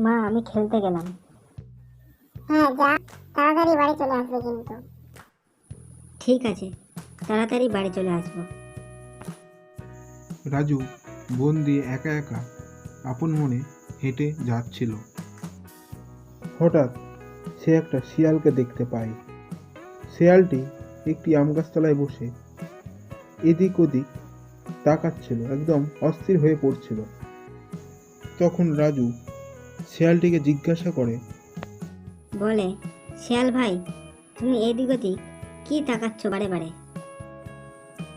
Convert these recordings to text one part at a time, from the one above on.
মা, আমি খেলতে গেলাম। হ্যাঁ যা, তাড়াতাড়ি বাড়ি চলে আসবে কিন্তু। ঠিক আছে, তাড়াতাড়ি বাড়ি চলে আসবো। রাজু বন দিয়ে একা একা আপন মনে হেঁটে যাচ্ছিল। হঠাৎ সে একটা শিয়ালকে দেখতে পায়। শিয়ালটি একটি আম গাছতলায় বসে এদিক ওদিক তাকাচ্ছিল, একদম অস্থির হয়ে পড়ছিল। তখন রাজু শিয়ালটিকে জিজ্ঞাসা করে, বলে, শিয়াল ভাই, তুমি এদিক ওদিক কি তাকাচ্ছ বারে বারে?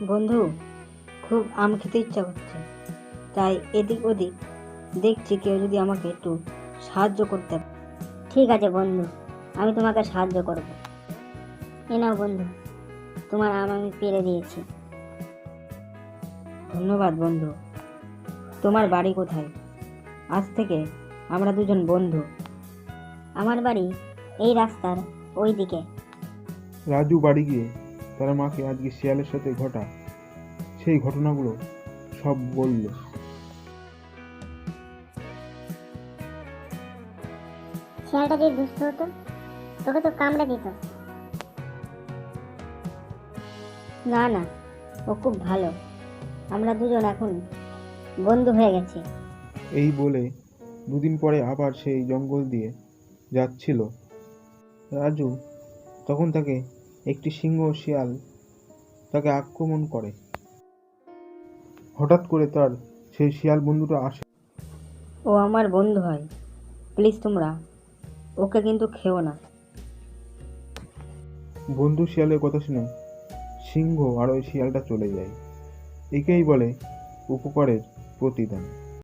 বন্ধু, খুব আম খেতে ইচ্ছা করছে, তাই এদিক ওদিক দেখছি কেউ যদি আমাকে একটু সাহায্য করতে পারে। ঠিক আছে বন্ধু, আমি তোমাকে সাহায্য করব। এ নাও বন্ধু, তোমার আম আমি পেড়ে দিয়েছি। ধন্যবাদ বন্ধু। তোমার বাড়ি কোথায়? আজ থেকে আমরা দুজন বন্ধু। আমার বাড়ি এই রাস্তার ওই দিকে। রাজু বাড়ি গিয়ে তার মাকে আজকে শিয়ালের সাথে ঘটা সেই ঘটনাগুলো সব বলল। শিয়ালটা যদি দুষ্ট হতো, তোকে তো কামড়ে দিত। না না, ও খুব ভালো। আমরা দুজন এখন বন্ধু হয়ে গেছি। এই বলে দুদিন পরে আবার সেই জঙ্গল দিয়ে যাচ্ছিল রাজু, তখন তাকে একটি সিংহ শিয়াল তাকে আক্রমণ করে। হঠাৎ করে তার সেই শিয়াল বন্ধুটা আসে। ও আমার বন্ধু হয়, প্লিজ তোমরা ওকে কিন্তু খেও না। বন্ধু শিয়ালের কথা শুনে সিংহ আর ওই শিয়ালটা চলে যায়। একেই বলে উপকারের প্রতিদান।